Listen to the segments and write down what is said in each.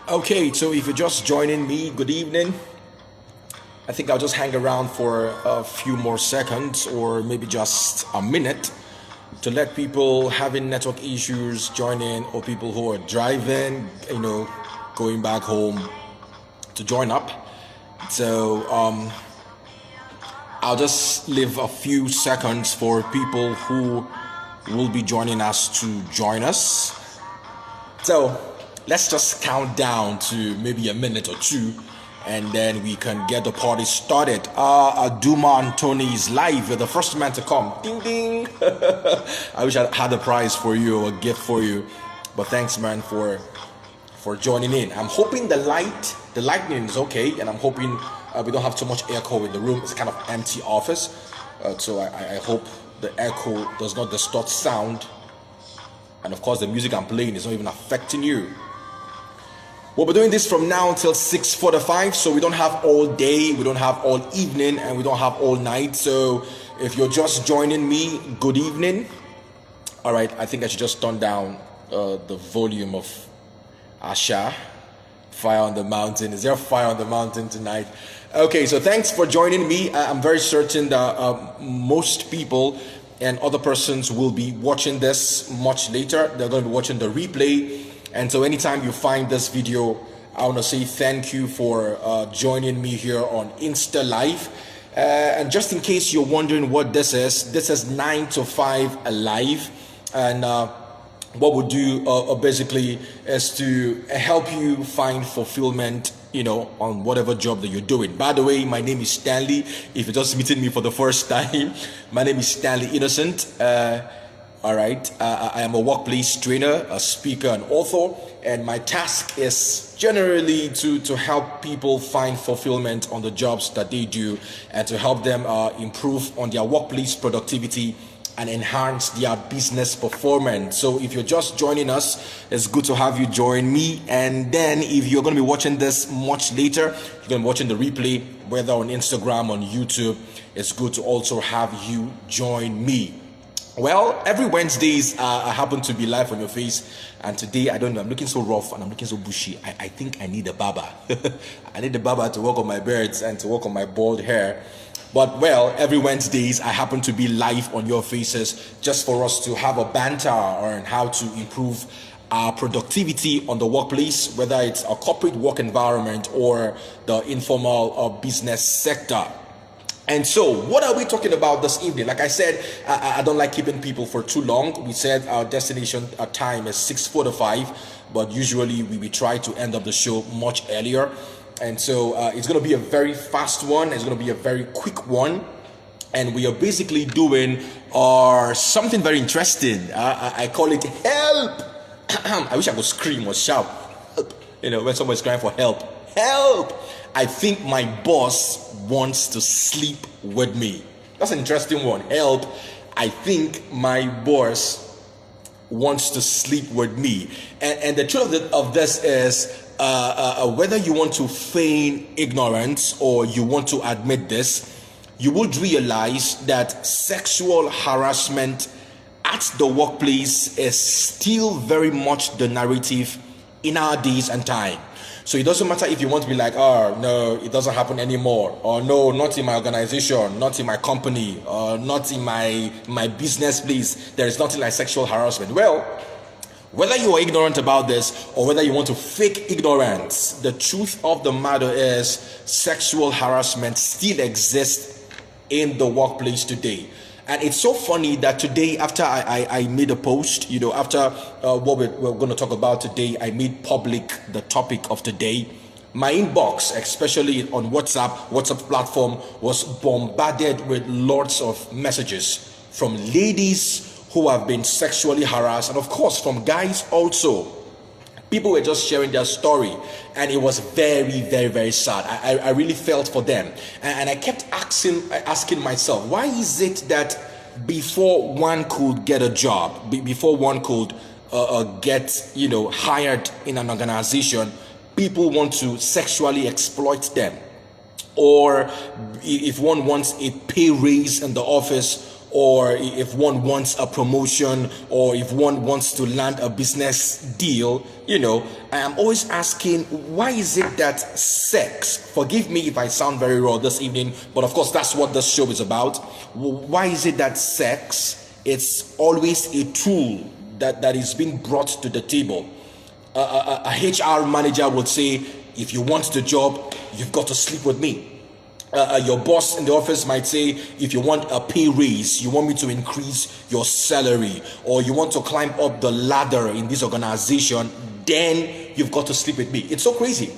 Okay, so if you're just joining me, good evening. I think I'll just hang around for a few more seconds or maybe just a minute to let people having network issues join in, or people who are driving, going back home to join up. So I'll just leave a few seconds for people who will be joining us to join us. So let's just count down to maybe a minute or two, and then we can get the party started. Duma and Tony is live. You're the first man to come. Ding ding. I wish I had a prize for you or a gift for you, but thanks, man, for joining in. I'm hoping the lightning is okay, and I'm hoping we don't have too much echo in the room. It's kind of empty office, so I hope the echo does not distort sound, and of course the music I'm playing is not even affecting you. We'll be doing this from now until 6:45, so we don't have all day, we don't have all evening, and we don't have all night. So if you're just joining me, good evening. All right, I think I should just turn down the volume of Asha, Fire on the Mountain. Is there a fire on the mountain tonight? Okay, so thanks for joining me. I'm very certain that most people and other persons will be watching this much later. They're going to be watching the replay. And so anytime you find this video, I want to say thank you for joining me here on Insta Live. And just in case you're wondering what this is 9 to 5 Live. And what we do basically is to help you find fulfillment, on whatever job that you're doing. By the way, my name is Stanley. If you're just meeting me for the first time, my name is Stanley Innocent. All right, I am a workplace trainer, a speaker, and author, and my task is generally to help people find fulfillment on the jobs that they do, and to help them improve on their workplace productivity and enhance their business performance. So if you're just joining us, it's good to have you join me. And then if you're going to be watching this much later, you're going to be watching the replay, whether on Instagram, on YouTube, it's good to also have you join me. Well, every Wednesdays I happen to be live on your face, and today I don't know, I'm looking so rough and I'm looking so bushy. I think I need a barber. I need a barber to work on my beards and to work on my bald hair. But well, every Wednesdays I happen to be live on your faces just for us to have a banter on how to improve our productivity on the workplace, whether it's a corporate work environment or the informal or business sector. And so, what are we talking about this evening? Like I said, I don't like keeping people for too long. We said our destination time is 6:45, but usually we try to end up the show much earlier. And so it's going to be a very fast one. It's going to be a very quick one. And we are basically doing something very interesting. I call it help. I wish I could scream or shout, when someone's crying for help. Help! I think my boss wants to sleep with me. That's an interesting one. Help! I think my boss wants to sleep with me. And the truth of this is, whether you want to feign ignorance or you want to admit this, you would realize that sexual harassment at the workplace is still very much the narrative in our days and time. So it doesn't matter if you want to be like, oh, no, it doesn't happen anymore. Or no, not in my organization, not in my company, or not in my business place. There is nothing like sexual harassment. Well, whether you are ignorant about this or whether you want to fake ignorance, the truth of the matter is sexual harassment still exists in the workplace today. And it's so funny that today, after I made a post, after what we're going to talk about today, I made public the topic of today. My inbox, especially on WhatsApp platform, was bombarded with lots of messages from ladies who have been sexually harassed, and of course from guys also. People were just sharing their story, and it was very, very, very sad. I really felt for them, and I kept asking myself, why is it that before one could get a job, before one could get hired in an organization, people want to sexually exploit them? Or if one wants a pay raise in the office, or if one wants a promotion, or if one wants to land a business deal, I am always asking, why is it that sex, forgive me if I sound very raw this evening, but of course that's what this show is about. Why is it that sex is always a tool that is being brought to the table? A HR manager would say, if you want the job, you've got to sleep with me. Your boss in the office might say, if you want a pay raise, you want me to increase your salary, or you want to climb up the ladder in this organization, then you've got to sleep with me. It's so crazy.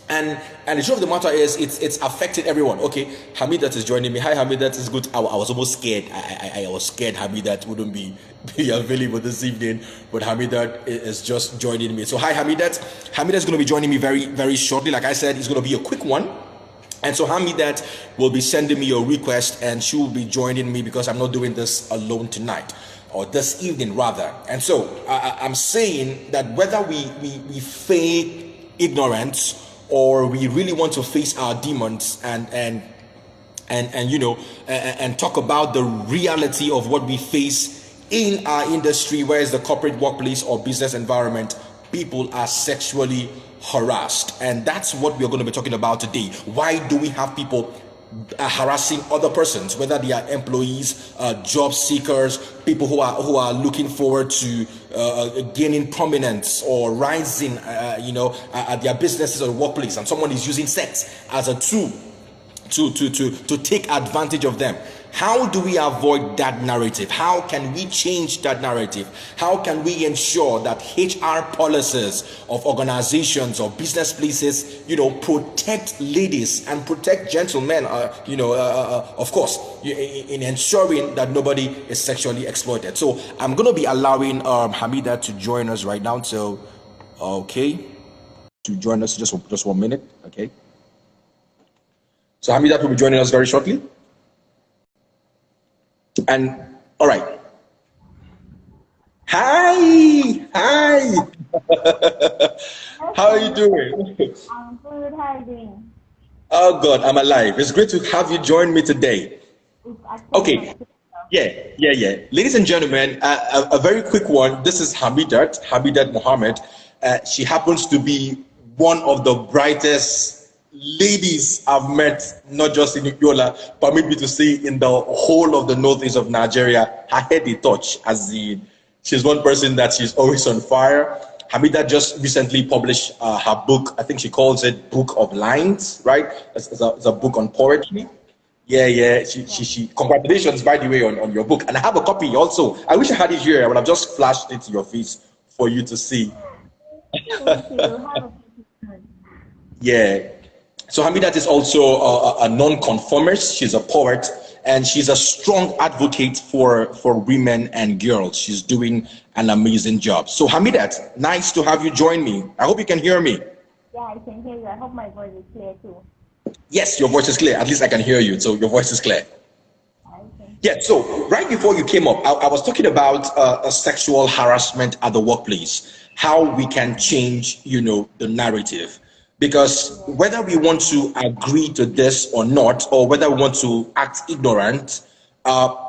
And the truth of the matter is, it's affected everyone. Okay, Hameedat is joining me. Hi, Hameedat. It's good. I was almost scared. I was scared Hameedat wouldn't be available this evening, but Hameedat is just joining me. So hi, Hameedat. Hameedat is going to be joining me very, very shortly. Like I said, it's going to be a quick one. And so Hameedat will be sending me a request, and she will be joining me because I'm not doing this alone tonight, or this evening rather. And so I'm saying that whether we fake ignorance, or we really want to face our demons and talk about the reality of what we face in our industry, where is the corporate workplace or business environment, people are sexually harassed. And that's what we're going to be talking about today. Why do we have people harassing other persons, whether they are employees, job seekers, people who are looking forward to gaining prominence or rising at their businesses or workplace, and someone is using sex as a tool to take advantage of them? How do we avoid that narrative? How can we change that narrative? How can we ensure that HR policies of organizations or business places, protect ladies and protect gentlemen, of course, in ensuring that nobody is sexually exploited? So I'm going to be allowing Hameedat to join us right now. So, okay, to join us just 1 minute, okay? So Hameedat will be joining us very shortly. And all right. Hi. How are you doing? I'm good. How are you doing? Oh God, I'm alive. It's great to have you join me today. Okay. Yeah. Ladies and gentlemen, a very quick one. This is Hameedat Muhammad. She happens to be one of the brightest ladies I've met, not just in Yola, permit me to say in the whole of the northeast of Nigeria. Her head they touch, she's one person that she's always on fire. Hameedat just recently published her book. I think she calls it Book of Lines, right? It's a book on poetry. Yeah. She congratulations, by the way, on your book. And I have a copy also. I wish I had it here. I would have just flashed it to your face for you to see. Thank you. Yeah. So Hameedat is also a non-conformist. She's a poet, and she's a strong advocate for women and girls. She's doing an amazing job. So Hameedat, nice to have you join me. I hope you can hear me. Yeah, I can hear you. I hope my voice is clear too. Yes, your voice is clear. At least I can hear you. So your voice is clear. Okay. Yeah, so right before you came up, I was talking about sexual harassment at the workplace, how we can change, the narrative. Because whether we want to agree to this or not, or whether we want to act ignorant,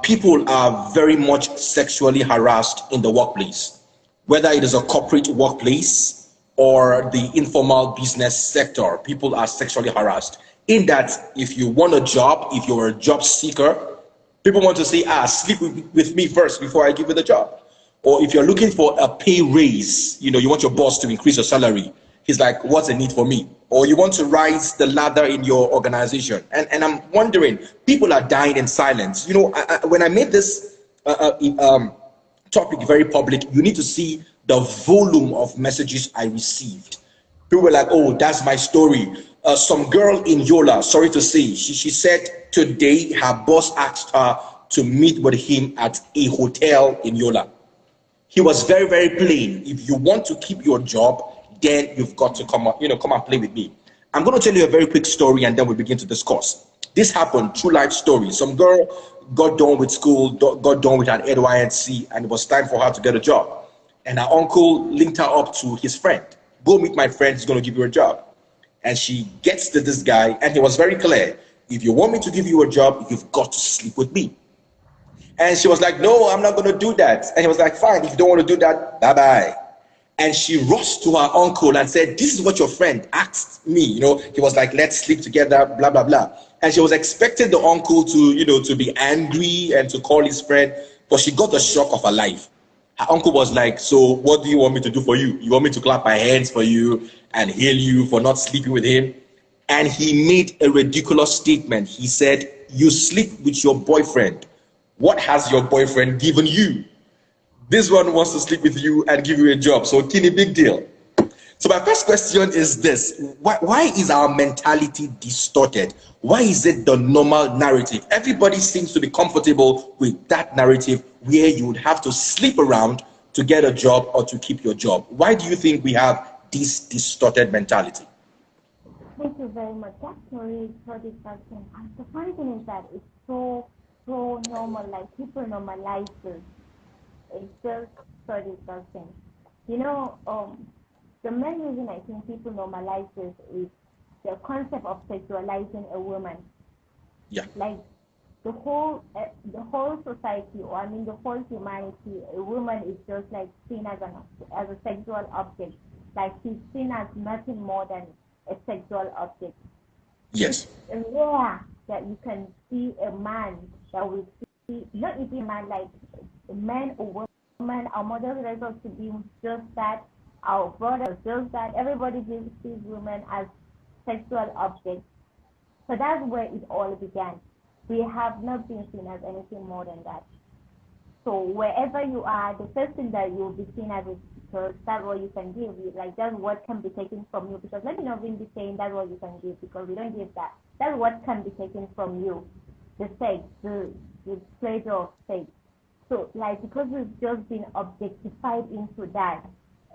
people are very much sexually harassed in the workplace, whether it is a corporate workplace or the informal business sector. People are sexually harassed. In that, if you want a job, if you're a job seeker, people want to say, sleep with me first before I give you the job. Or if you're looking for a pay raise, you want your boss to increase your salary, He's like, what's the need for me? Or you want to rise the ladder in your organization. And I'm wondering, people are dying in silence. You know, when I made this topic very public, you need to see the volume of messages I received. People were like, oh, that's my story. Some girl in Yola, sorry to say, she said today her boss asked her to meet with him at a hotel in Yola. He was very, very plain. If you want to keep your job, then you've got to come and play with me. I'm going to tell you a very quick story and then we begin to discuss. This happened, true life story. Some girl got done with school, got done with an NYNC, and it was time for her to get a job. And her uncle linked her up to his friend. Go meet my friend, he's going to give you a job. And she gets to this guy, and he was very clear. If you want me to give you a job, you've got to sleep with me. And she was like, no, I'm not going to do that. And he was like, fine, if you don't want to do that, bye-bye. And she rushed to her uncle and said, this is what your friend asked me. You know, he was like, let's sleep together, blah, blah, blah. And she was expecting the uncle to be angry and to call his friend, but she got the shock of her life. Her uncle was like, so what do you want me to do for you? You want me to clap my hands for you and hail you for not sleeping with him? And he made a ridiculous statement. He said, you sleep with your boyfriend. What has your boyfriend given you? This one wants to sleep with you and give you a job. So, kini big deal. So my first question is this. Why is our mentality distorted? Why is it the normal narrative? Everybody seems to be comfortable with that narrative where you would have to sleep around to get a job or to keep your job. Why do you think we have this distorted mentality? Thank you very much. That's really so disgusting. And the funny thing is that it's so normal, like people normalize this. It's just so disgusting. You know, the main reason I think people normalize this is the concept of sexualizing a woman. Yeah. Like the whole society, or I mean the whole humanity, a woman is just like seen as a sexual object. Like she's seen as nothing more than a sexual object. Yes. It's rare that you can see a man that will see, not even a man, like a man or woman. Our mothers raised us to be just that. Our brothers just that. Everybody sees women as sexual objects. So that's where it all began. We have not been seen as anything more than that. So wherever you are, the first thing that you'll be seen as is because that's what you can give. Like that's what can be taken from you. Because let me not even be saying that's what you can give because we don't give that. That's what can be taken from you. The sex, the pleasure of sex. So like because we've just been objectified into that,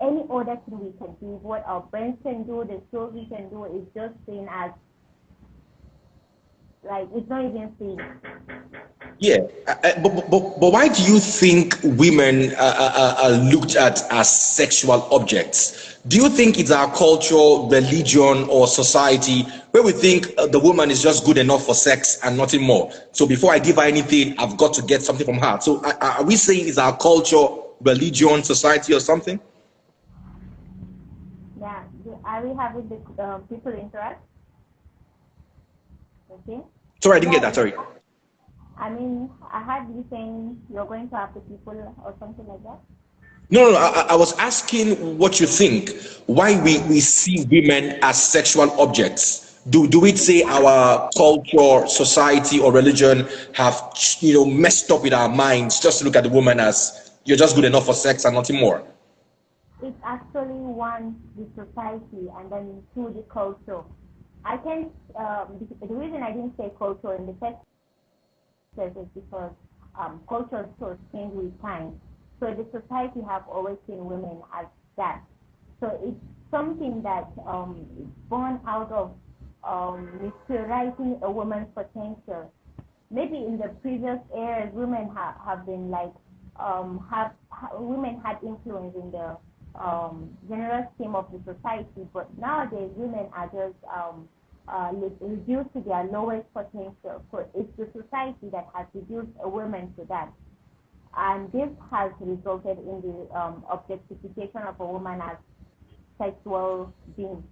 any other thing we can give, what our brains can do, the skills we can do is just seen as like it's not even seen. Yeah, but why do you think women are looked at as sexual objects? Do you think it's our culture, religion, or society where we think the woman is just good enough for sex and nothing more? So before I give her anything, I've got to get something from her. So are we saying it's our culture, religion, society, or something? Yeah, are we having the people interact? Okay. Sorry, I didn't get Yeah, that. Sorry. I mean, I heard you saying you're going to have the people or something like that. No. I was asking what you think. Why we see women as sexual objects? Do we say our culture, society, or religion have messed up with our minds just to look at the woman as you're just good enough for sex and nothing more? It's actually one, the society, and then two, the culture. I can the reason I didn't say culture in the first place is because culture so change with time. So the society have always seen women as that. So it's something that is born out of misrealizing a woman's potential. Maybe in the previous eras, women have been like women had influence in the general scheme of the society, but nowadays women are just reduced to their lowest potential. So it's the society that has reduced a woman to that, and this has resulted in the objectification of a woman as sexual being.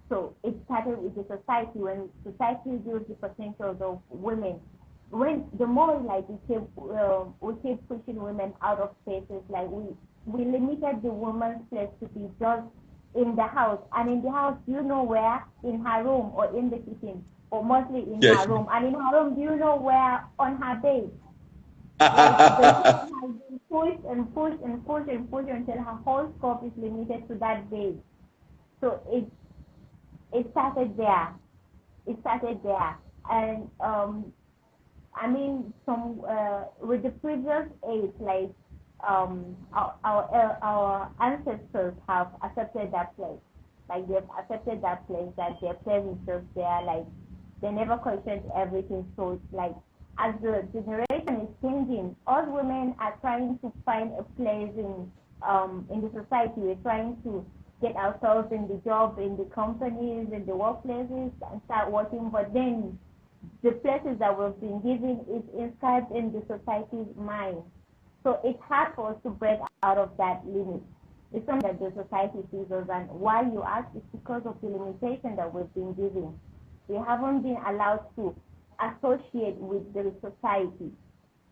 So it started with the society when society reduced the potentials of women. When the more like we keep pushing women out of spaces, like we limited the woman's place to be just in the house, and in the house, do you know where? In her room or in the kitchen, or mostly in Yes. her room. And in her room, do you know where? On her bed. Like the woman has been pushed and pushed and pushed and pushed until her whole scope is limited to that bed. So it started there. It started there, and I mean, some with the previous age, like our ancestors have accepted that place. Like they've accepted that place, that their place is just there. Like they never questioned everything. So it's like as the generation is changing, all women are trying to find a place in the society. We're trying to get ourselves in the job, in the companies, in the workplaces, and start working. But then the places that we've been given is inscribed in the society's mind. So it's hard for us to break out of that limit. It's something that the society sees us, and why you ask is because of the limitation that we've been given. We haven't been allowed to associate with the society.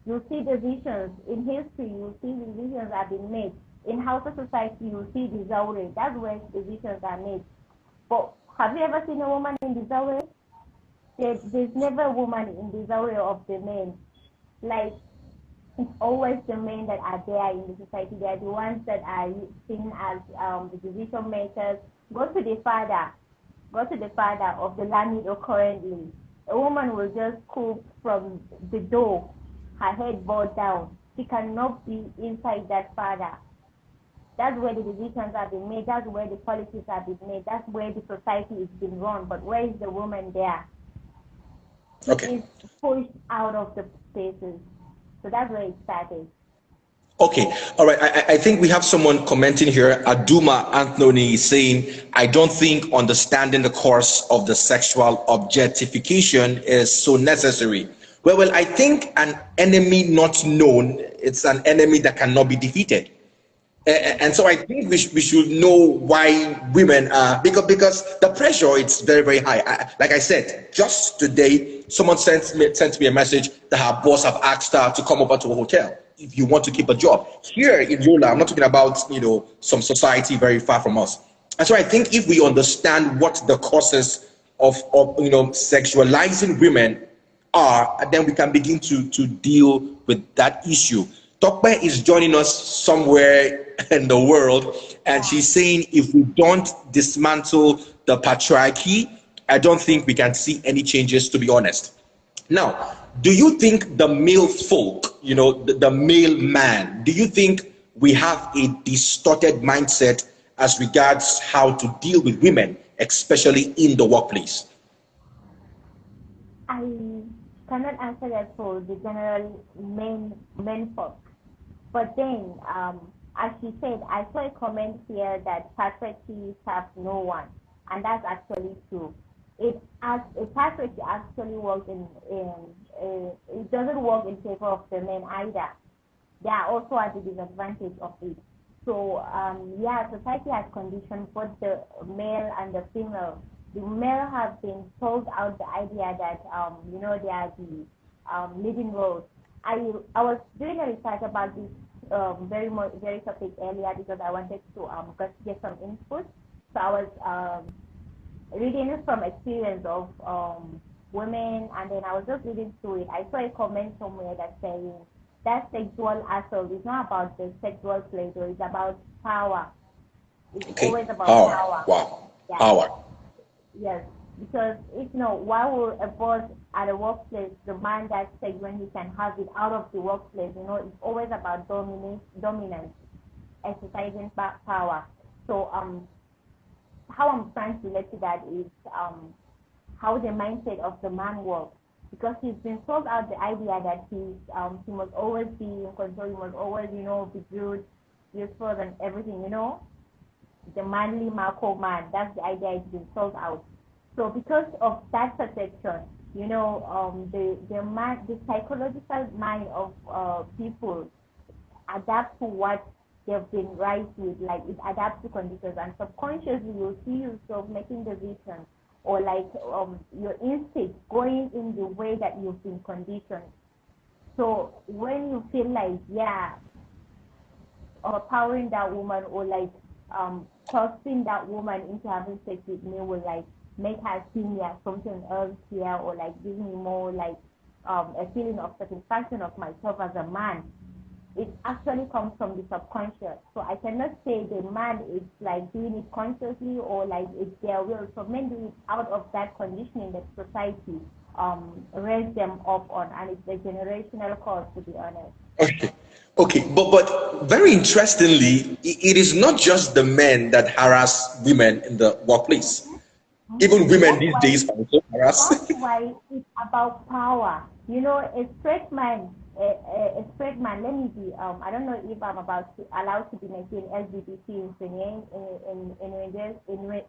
You see the visions in history, you see the visions have been made. In Hausa society, you see the Zaure. That's where the visions are made. But have you ever seen a woman in the Zaure? There's never a woman in the Zaure of the men. Like, it's always the men that are there in the society. They are the ones that are seen as the decision makers. Go to the father of the Lamido currently. A woman will just cook from the door, her head bowed down. She cannot be inside that father. That's where the decisions have been made. That's where the policies have been made. That's where the society is being run. But where is the woman there? She Okay. is pushed out of the spaces. So that's where it started. Okay, all right. I think we have someone commenting here. Aduma Anthony is saying, I don't think understanding the cause of the sexual objectification is so necessary. Well, I think an enemy not known, it's an enemy that cannot be defeated. And so I think we should know why women are, because the pressure it's very high. Like I said, just today someone sent me a message that her boss have asked her to come over to a hotel if you want to keep a job here in Yola. I'm not talking about some society very far from us. And so I think if we understand what the causes of sexualizing women are, then we can begin to deal with that issue. Tokpe is joining us somewhere in the world, and she's saying if we don't dismantle the patriarchy, I don't think we can see any changes, to be honest. Now, do you think the male folk, the male man, do you think we have a distorted mindset as regards how to deal with women, especially in the workplace? I cannot answer that for the general men folk. But then, as she said, I saw a comment here that patriarchy serves no one, and that's actually true. Patriarchy actually works it doesn't work in favor of the men either. They are also at the disadvantage of it. So yeah, society has conditioned both the male and the female. The male have been sold out the idea that they are the leading roles. I was doing a research about this very topic earlier because I wanted to get some input. So I was reading from experience of women, and then I was just reading through it. I saw a comment somewhere that saying that sexual assault is not about the sexual pleasure, it's about power. It's Okay, always about power. power. Wow, Yeah. power. Yes. Because why would a boss at a workplace demand that sex when he can have it out of the workplace? It's always about dominance, exercising power. So how I'm trying to relate to that is how the mindset of the man works, because he's been sold out the idea that he must always be in control, he must always be good, useful, and everything. The manly Marco man. That's the idea he's been sold out. So because of that perception, the psychological mind of people adapt to what they've been raised with, like it adapts to conditions, and subconsciously you'll see yourself making decisions or like your instinct going in the way that you've been conditioned. So when you feel like, yeah, overpowering that woman or like forcing that woman into having sex with me will like make her see me as something else here, or like give me more like a feeling of satisfaction of myself as a man. It actually comes from the subconscious. So I cannot say the man is like doing it consciously or like it's their will. So men do it out of that conditioning that society raised them up on, and it's a generational cause, to be honest. Okay. Okay, but very interestingly, it is not just the men that harass women in the workplace. Even women That's these why days also That's harass. why it's about power. You know, a straight man, a straight man. Let me be. I don't know if I'm allowed to be making LGBT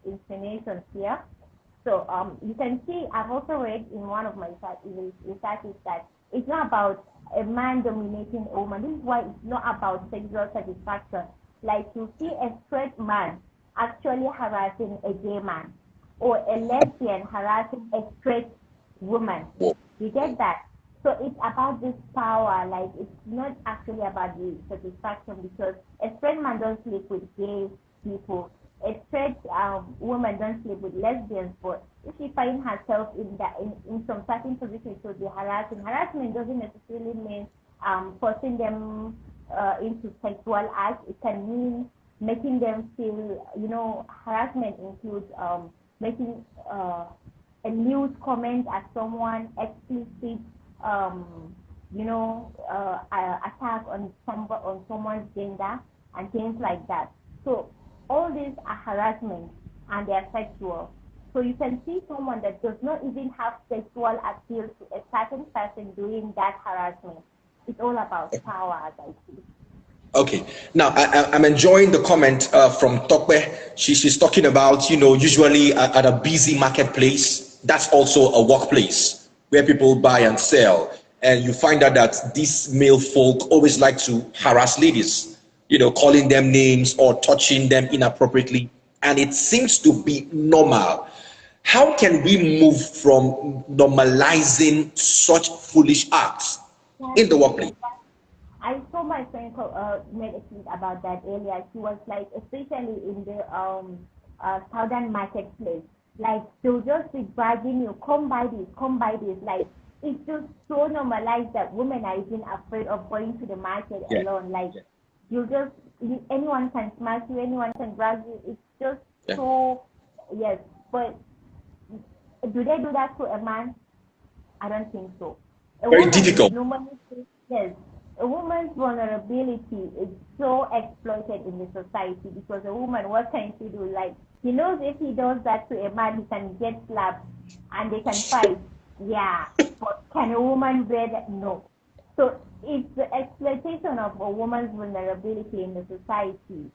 insinuations here. So you can see. I've also read in one of my researches that it's not about a man dominating a woman. This is why it's not about sexual satisfaction. Like you see a straight man actually harassing a gay man, or a lesbian harassing a straight woman. You get that? So it's about this power. Like it's not actually about the satisfaction, because a straight man don't sleep with gay people. A straight woman don't sleep with lesbians. But if she finds herself in some certain position, it will be harassing. Harassment doesn't necessarily mean forcing them into sexual acts. It can mean making them feel. You know, harassment includes making a lewd comment at someone, explicit, attack on someone's gender and things like that. So all these are harassment, and they are sexual. So you can see someone that does not even have sexual appeal to a certain person doing that harassment. It's all about power, as I see. Okay, now I'm enjoying the comment from Tokwe. She's talking about, usually at a busy marketplace, that's also a workplace where people buy and sell. And you find out that these male folk always like to harass ladies, calling them names or touching them inappropriately. And it seems to be normal. How can we move from normalizing such foolish acts in the workplace? I saw my friend made a tweet about that earlier. She was like, especially in the southern marketplace, like they'll just be bragging you, come buy this, come buy this. Like it's just so normalized that women are even afraid of going to the market alone. Like anyone can smash you, anyone can drag you. It's just so, yes. But do they do that to a man? I don't think so. Very difficult. Yes. A woman's vulnerability is so exploited in the society, because a woman, what can she do? Like, he knows if he does that to a man, he can get slapped and they can fight. Yeah. But can a woman bear that? No. So it's the exploitation of a woman's vulnerability in the society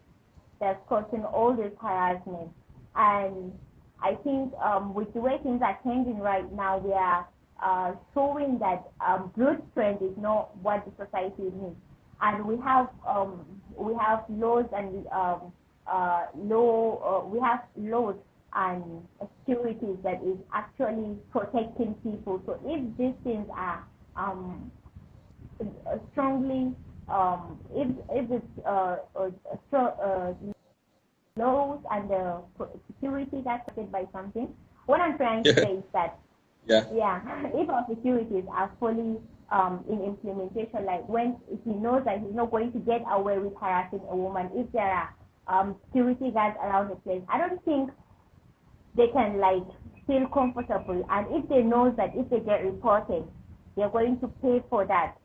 that's causing all this harassment. And I think with the way things are changing right now, we are showing that brute strength is not what the society needs, and we have laws and we have laws and securities that is actually protecting people. So if these things are strongly, if it's laws and the security that's protected by something, what I'm trying to say is that if our securities are fully in implementation, like if he knows that he's not going to get away with harassing a woman, if there are security guards around the place, I don't think they can like feel comfortable. And if they know that if they get reported, they're going to pay for that,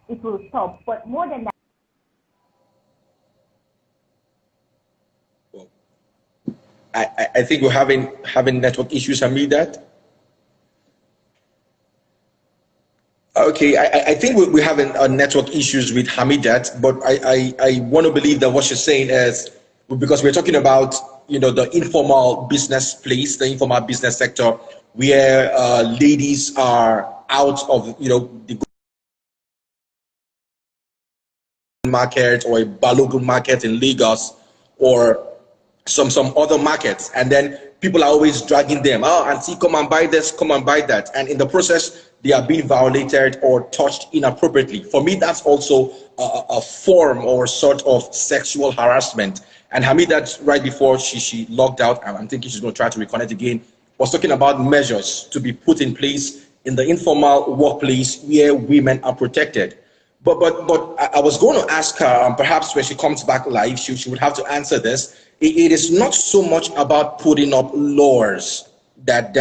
it will stop. But more than that, I think we're having network issues, Hameedat. Okay, I think we're having network issues with Hameedat, but I want to believe that what she's saying is, because we're talking about, the informal business place, the informal business sector, where ladies are out of, the market, or a Balogun market in Lagos, or some other markets, and then people are always dragging them. Oh, auntie, come and buy this, come and buy that, and in the process, they are being violated or touched inappropriately. For me, that's also a form or sort of sexual harassment. And Hameedat, right before she logged out, I'm thinking she's going to try to reconnect again, was talking about measures to be put in place in the informal workplace where women are protected. But I was going to ask her, perhaps when she comes back live, she would have to answer this. It is not so much about putting up laws that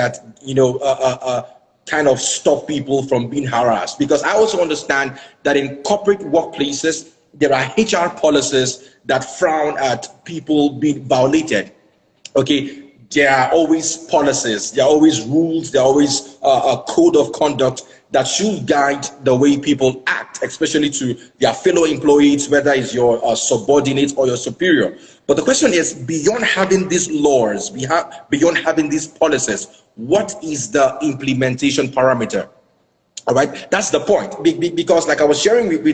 kind of stop people from being harassed, because I also understand that in corporate workplaces there are HR policies that frown at people being violated. Okay, there are always policies, there are always rules, there are always a code of conduct that should guide the way people act, especially to their fellow employees, whether it's your subordinate or your superior. But the question is, beyond having these laws, beyond having these policies, what is the implementation parameter? All right, that's the point. Because, like I was sharing with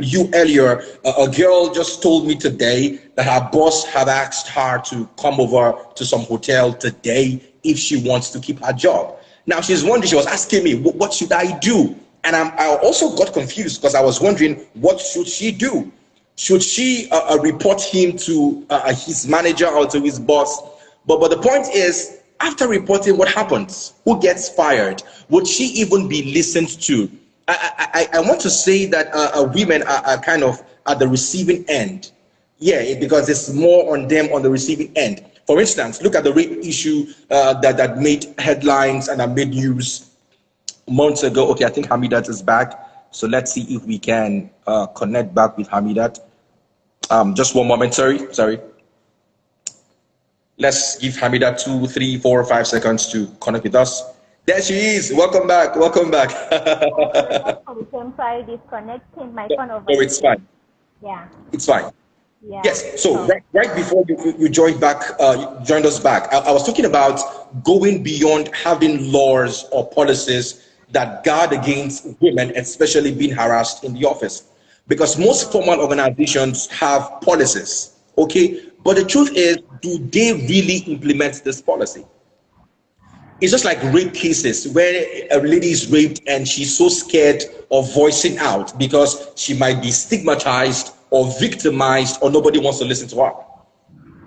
you earlier, a girl just told me today that her boss had asked her to come over to some hotel today if she wants to keep her job. Now she's wondering, she was asking me, what should I do? And I also got confused because I was wondering, what should she do? Should she report him to his manager or to his boss? But the point is, after reporting, what happens? Who gets fired? Would she even be listened to? I want to say that women are kind of at the receiving end. Yeah, because it's more on them on the receiving end. For instance, look at the rape issue that made headlines and that made news months ago. Okay, I think Hameedat is back. So let's see if we can connect back with Hameedat. Just one moment. Sorry. Let's give Hameedat 2, 3, 4, 5 seconds to connect with us. There she is. Welcome back. I'm sorry, disconnecting my phone over. No, it's fine. Yeah. It's fine. Yeah. Yes. So right before you joined us back, I was talking about going beyond having laws or policies that guard against women, especially being harassed in the office, because most formal organizations have policies. Okay, but the truth is, do they really implement this policy? It's just like rape cases where a lady is raped and she's so scared of voicing out because she might be stigmatized or victimized or nobody wants to listen to her.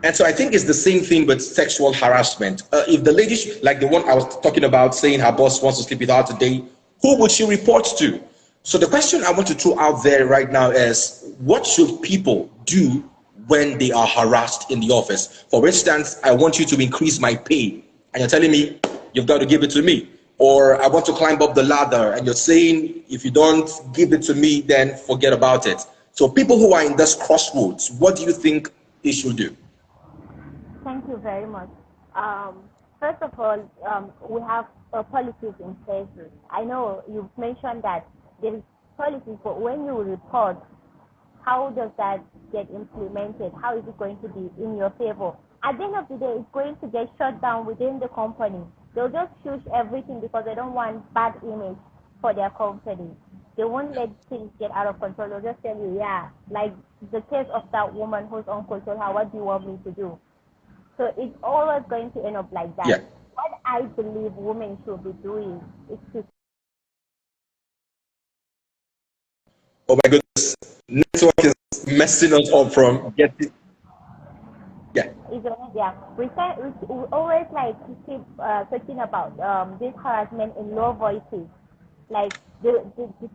And so I think it's the same thing with sexual harassment. If the lady, like the one I was talking about, saying her boss wants to sleep with her today, who would she report to? So the question I want to throw out there right now is, what should people do when they are harassed in the office? For instance, I want you to increase my pay, and you're telling me you've got to give it to me. Or I want to climb up the ladder, and you're saying if you don't give it to me, then forget about it. So people who are in this crossroads, what do you think they should do? Thank you very much. First of all, we have policies in place. I know you've mentioned that there is policies, but when you report, how does that get implemented? How is it going to be in your favor? At the end of the day, it's going to get shut down within the company. They'll just shush everything because they don't want bad image for their company. They won't let things get out of control. They'll just tell you, yeah, like the case of that woman whose uncle told her, what do you want me to do? So it's always going to end up like that. Yeah. What I believe women should be doing is to... Oh my goodness, network is messing us up from getting. Yeah. We always like to keep talking about this harassment in low voices. Like the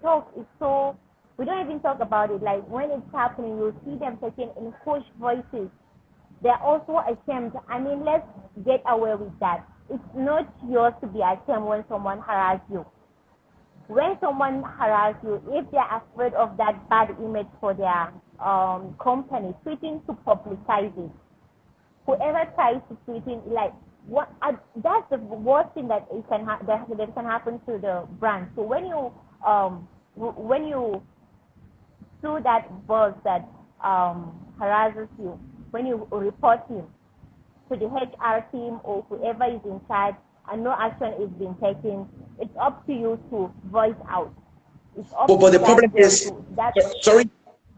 talk is so, we don't even talk about it. Like when it's happening, you'll see them talking in hushed voices. They're also ashamed. I mean, let's get away with that. It's not yours to be ashamed when someone harasses you. When someone harasses you, if they're afraid of that bad image for their company, tweeting to publicize it. Whoever tries to tweet in, like, that's the worst thing that can happen to the brand. So when you sue that boss that harasses you, when you report him to the HR team or whoever is in charge and no action is being taken, it's up to you to voice out. It's up But to the problem is,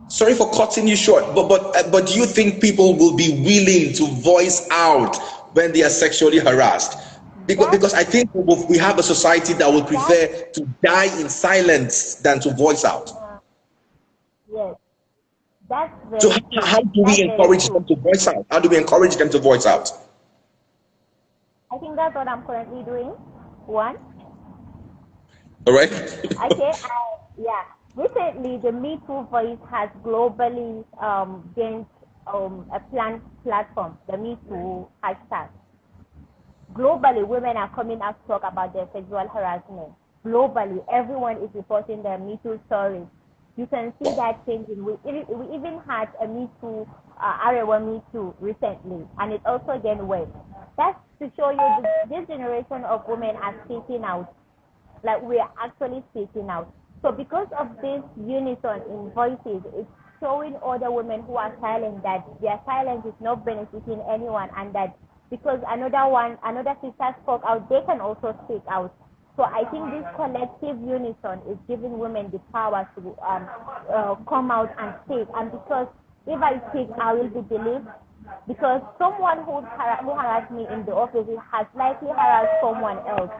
sorry for cutting you short, but do you think people will be willing to voice out when they are sexually harassed? That Because I think we have a society that would that prefer to die in silence than to voice out. uh, yes, that's So very true. how do we That's very encourage true. them to voice out? How do we encourage them to voice out? I think that's what I'm currently doing. One, All right. okay, yeah. Recently, the Me Too voice has globally gained a platform, the Me Too hashtag. Globally, women are coming out to talk about their sexual harassment. Globally, everyone is reporting their Me Too stories. You can see that changing. We even had a Me Too, Arewa Me Too recently, and it also gained weight. That's to show you this generation of women are speaking out. Like we are actually speaking out. So because of this unison in voices, it's showing other women who are silent that their silence is not benefiting anyone, and that because another sister spoke out, they can also speak out. So I think this collective unison is giving women the power to come out and speak. And because if I speak, I will be believed. Because someone who harassed me in the office has likely harassed someone else.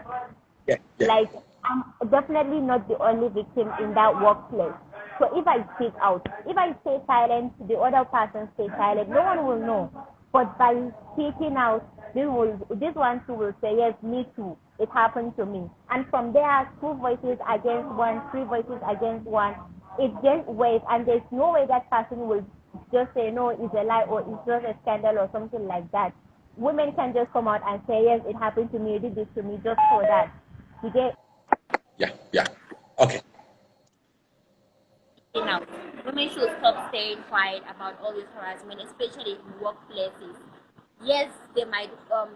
Yeah, yeah. Like, I'm definitely not the only victim in that workplace. So if I speak out, if I stay silent, the other person stay silent, no one will know. But by speaking out, this one too will say, yes, me too. It happened to me. And from there, two voices against one, three voices against one, it gets weight, and there's no way that person will just say, no, it's a lie, or it's just a scandal or something like that. Women can just come out and say, yes, it happened to me, you did this to me, just for that. You get Yeah, yeah. Okay. Now, women should stop staying quiet about all this harassment, especially in workplaces. Yes, they might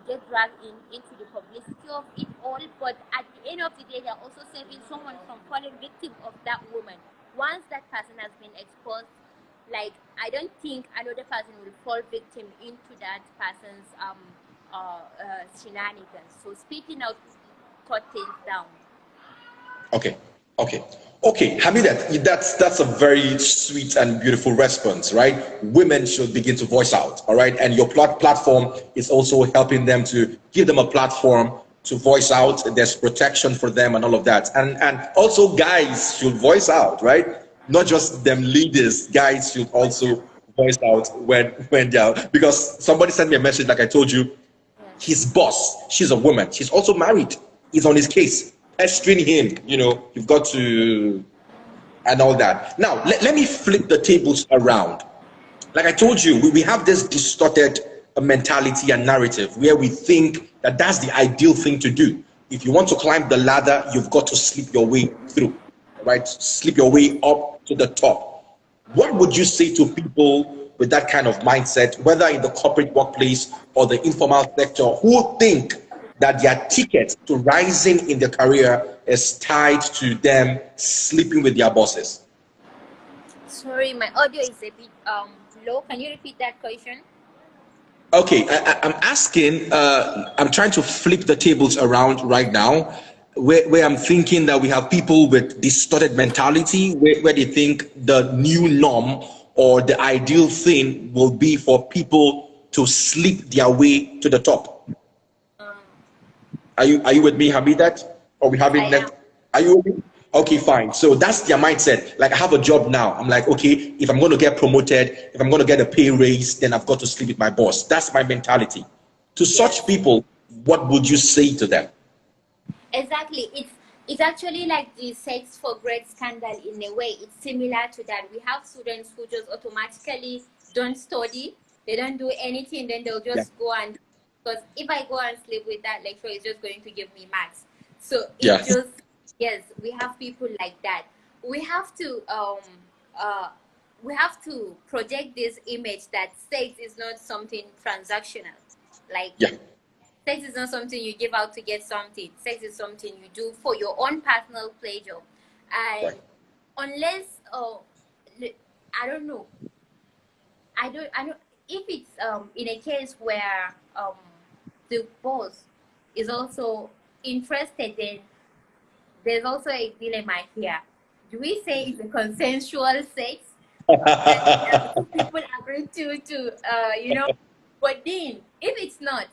get dragged into the publicity of it all, but at the end of the day, they are also saving someone from falling victim of that woman. Once that person has been exposed, like I don't think another person will fall victim into that person's shenanigans. So speaking out cut things down. Okay. Okay. Okay, Hameedat, that's a very sweet and beautiful response, right? Women should begin to voice out, all right? And your platform is also helping them to give them a platform to voice out. There's protection for them and all of that. And also guys should voice out, right? Not just them leaders, guys should also voice out when they're, because somebody sent me a message, like I told you, his boss, she's a woman, she's also married, is on his case, pestering him, you've got to, and all that. Now, let me flip the tables around. Like I told you, we have this distorted mentality and narrative where we think that that's the ideal thing to do. If you want to climb the ladder, you've got to sleep your way through, right? Sleep your way up to the top. What would you say to people with that kind of mindset, whether in the corporate workplace or the informal sector, who think that their ticket to rising in their career is tied to them sleeping with their bosses? Sorry, my audio is a bit low. Can you repeat that question? Okay, I'm asking, I'm trying to flip the tables around right now, where I'm thinking that we have people with distorted mentality, where they think the new norm or the ideal thing will be for people to sleep their way to the top. Are you with me, Habidat? Are we Yes, I having am. that? Are you with me? Okay, fine. So that's their mindset. Like I have a job now. I'm like, okay, if I'm going to get promoted, if I'm going to get a pay raise, then I've got to sleep with my boss. That's my mentality. To such Yes, people, what would you say to them? exactly. It's actually like the sex for grade scandal in a way. It's similar to that. We have students who just automatically don't study. They don't do anything. Then they'll Yeah. just go and, because if I go and sleep with that lecturer, it's just going to give me marks. So Yeah. it just, yes, we have people like that. We have to uh we have to project this image that sex is not something transactional. Like Yeah. sex is not something you give out to get something. Sex is something you do for your own personal pleasure. And Right. unless I don't know. I don't if it's in a case where the boss is also interested, then there's also a dilemma here. Do we say it's a consensual sex that the two people agree to but then if it's not,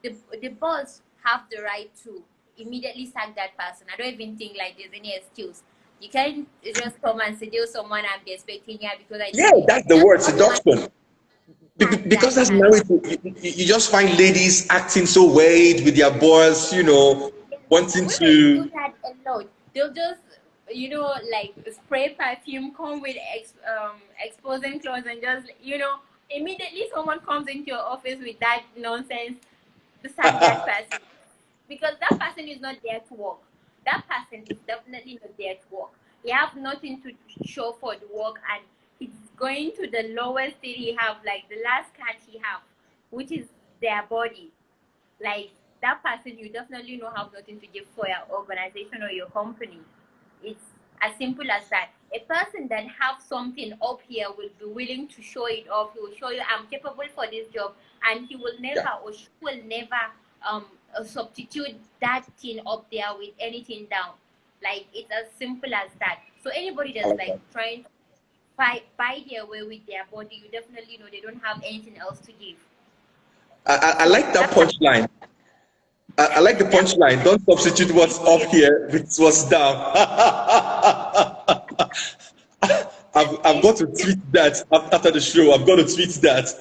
the boss have the right to immediately sack that person. I don't even think like there's any excuse. You can't just come and seduce someone and be expecting, yeah, because I Yeah, did it. that's the Just word, automatically seduction. sack Because that that's person. narrative. You just find ladies acting so weird with their boys, Yes, wanting women to. do that a lot. They'll just, like spray perfume, come with exposing clothes, and just, immediately someone comes into your office with that nonsense to sack that person. Because that person is not there to work. That person is definitely not there to work. He have nothing to show for the work, and he's going to the lowest thing he have, like the last cat he have, which is their body. Like that person, you definitely don't have nothing to give for your organization or your company. It's as simple as that. A person that have something up here will be willing to show it off. He will show you, I'm capable for this job, and he will Yeah. never, or she will never substitute that thing up there with anything down. Like it's as simple as that. So anybody I that's like like that. trying to buy their way with their body, you definitely know they don't have anything else to give. I So like that that punchline. I like the punchline. Don't substitute what's up here with what's down. I've got it's to tweet that after the show. I've got to tweet that.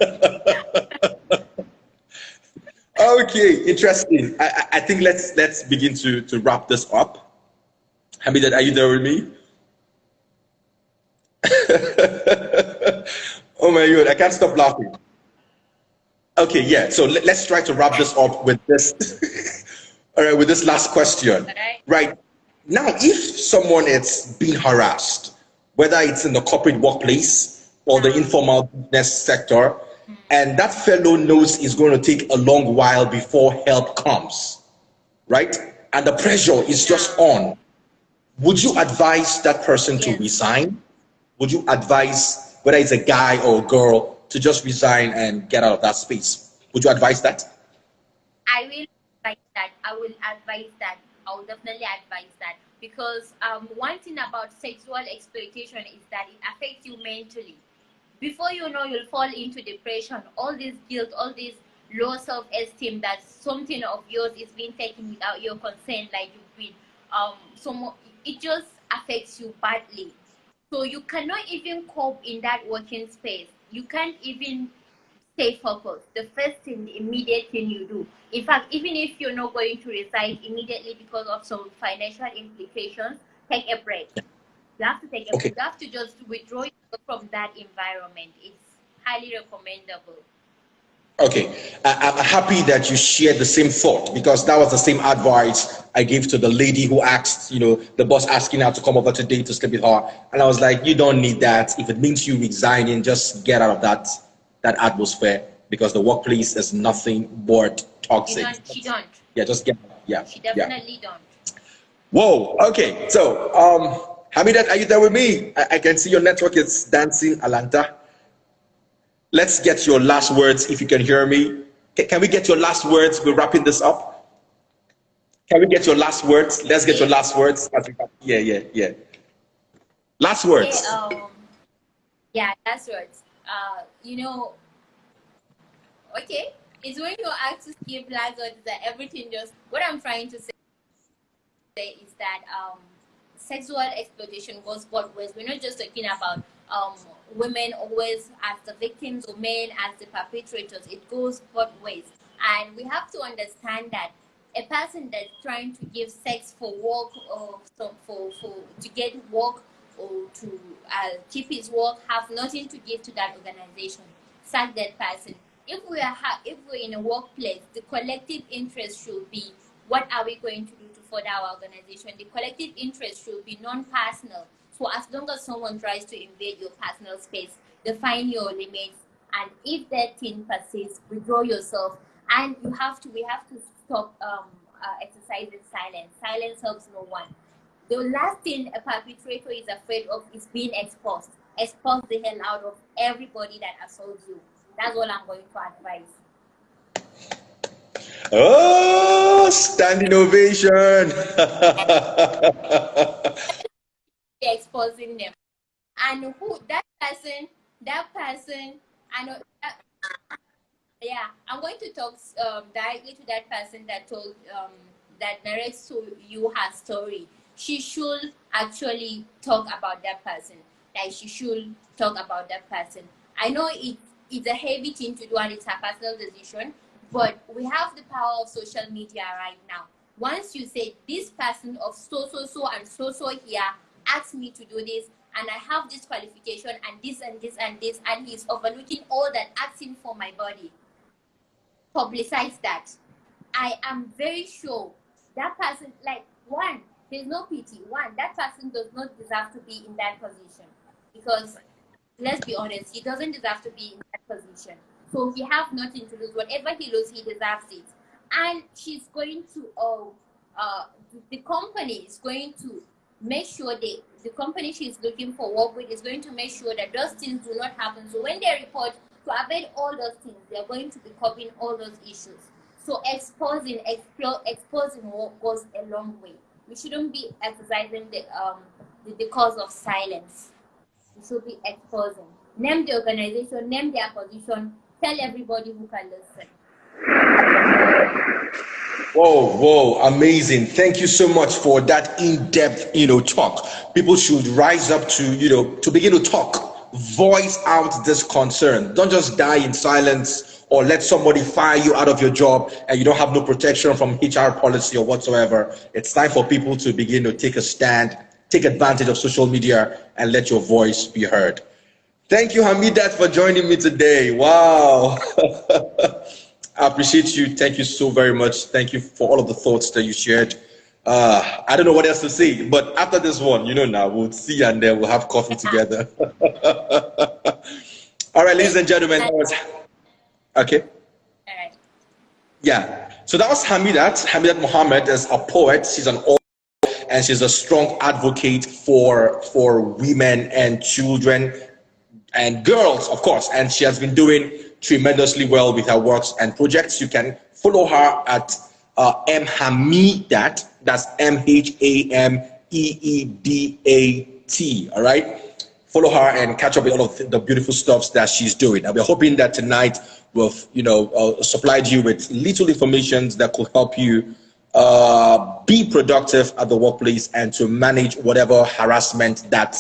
Okay, interesting. I think let's begin to wrap this up. Hameedat, are you there with me? Oh my god, I can't stop laughing. Okay, yeah. So let's try to wrap this up with this. All right, with this last question. all right. Right now, if someone is being harassed, whether it's in the corporate workplace or the Yeah. informal business sector, and that fellow knows it's going to take a long while before help comes, right? And the pressure is just Yeah. on. Would you advise that person to Yes. resign? Would you advise, whether it's a guy or a girl, to just resign and get out of that space? Would you advise that? I will advise that. I will advise that. I will definitely advise that because one thing about sexual exploitation is that it affects you mentally. Before you know, you'll fall into depression. All this guilt, all this low self-esteem that something of yours is being taken without your consent, like you've been some. It just affects you badly. So you cannot even cope in that working space. You can't even stay focused. The first thing, the immediate thing you do. In fact, even if you're not going to resign immediately because of some financial implications, take a break. You have to take a Okay. break. You have to just withdraw yourself from that environment. It's highly recommendable. Okay, I'm happy that you shared the same thought because that was the same advice I gave to the lady who asked, the boss asking her to come over today to sleep with her, and I was like, you don't need that. If it means you resigning, just get out of that atmosphere because the workplace is nothing but You toxic. don't. She don't. Yeah, just get. Yeah, She yeah. definitely don't. Whoa. Okay. So, Hamidat, are you there with me? I can see your network is dancing, Alanta. Let's get your last words if you can hear me. Can we get your last words? We're wrapping this up. Can we get your last words? Let's get your Okay. last words. Yeah, yeah, yeah. Last Okay. words. Yeah, that's right. You know. Okay. It's when you ask to skip last words that everything just. What I'm trying to say is that sexual exploitation goes both ways. We're not just talking about women always as the victims or men as the perpetrators. It goes both ways, and we have to understand that a person that's trying to give sex for work or for to get work or to keep his work have nothing to give to that organization. Sack that person. If we're in a workplace, the collective interest should be what are we going to do to further our organization. The collective interest should be non-personal. So as long as someone tries to invade your personal space, define your limits, and if that thing persists, withdraw yourself. And we have to stop exercising silence. Silence helps no one. The last thing a perpetrator is afraid of is being exposed. Expose the hell out of everybody that assaults you. That's all I'm going to advise. Oh, standing ovation. Exposing them. And who that person, I know that Yeah, I'm going to talk directly to that person that told that narrates to you her story. She should actually talk about that person. Like she should talk about that person. I know it's a heavy thing to do and it's a personal decision, but we have the power of social media right now. Once you say this person of so so so and so so here asked me to do this and I have this qualification and this and this and this and he's overlooking all that asking for my body, publicize that. I am very sure that person, like, one, there's no pity. One, that person does not deserve to be in that position because, let's be honest, he doesn't deserve to be in that position. So he have nothing to lose. Whatever he loses, he deserves it. And she's going to, the company is going to make sure the company she's looking for work with is going to make sure that those things do not happen. So when they report, to avoid all those things, they're going to be covering all those issues. So exposing goes a long way. We shouldn't be exercising the cause of silence. We should be exposing. Name the organization, name their position, tell everybody who can listen. Whoa, whoa, amazing. Thank you so much for that in-depth, talk. People should rise up to, to begin to talk, voice out this concern. Don't just die in silence or let somebody fire you out of your job and you don't have no protection from HR policy or whatsoever. It's time for people to begin to take a stand, take advantage of social media and let your voice be heard. Thank you, Hameedat, for joining me today. Wow. I appreciate you. Thank you so very much. Thank you for all of the thoughts that you shared. I don't know what else to say, but after this one, now we'll see and then we'll have coffee together. All right, ladies and gentlemen. Okay. All right. Yeah. So that was Hameedat. Hameedat Muhammad is a poet. She's an author and she's a strong advocate for women and children and girls, of course, and she has been doing tremendously well with her works and projects. You can follow her at Hameedat. That's Hameedat. All right, follow her and catch up with all of the beautiful stuff that she's doing. And we're hoping that tonight we've supplied you with little information that could help you be productive at the workplace and to manage whatever harassment that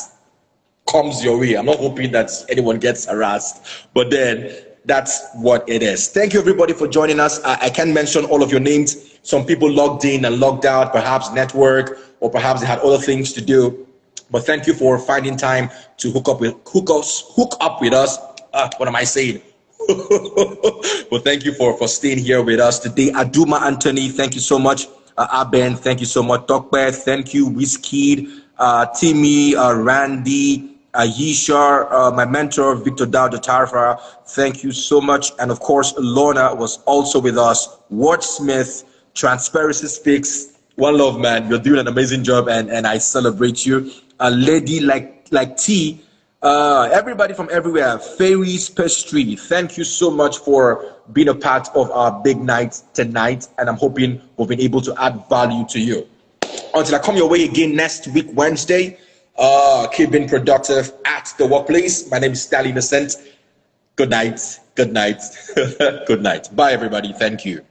comes your way. I'm not hoping that anyone gets harassed, but then that's what it is. Thank you everybody for joining us. I can't mention all of your names. Some people logged in and logged out, perhaps network, or perhaps they had other things to do. But thank you for finding time to hook up with us. What am I saying? Well, thank you for staying here with us today. Aduma Anthony, thank you so much. Aben, thank you so much. Tokbe, thank you. Whiskey, Timmy, Randy, Yishar, my mentor, Victor Dowd Tarfa, thank you so much. And of course, Lorna was also with us. Wordsmith, Transparency Speaks. One love, man. You're doing an amazing job, and I celebrate you. A lady like T, everybody from everywhere. Fairies Pastry, thank you so much for being a part of our big night tonight, and I'm hoping we've been able to add value to you. Until I come your way again next week, Wednesday, keep being productive at the workplace. My name is Stanley Innocent. Good night. Good night. Good night. Bye, everybody. Thank you.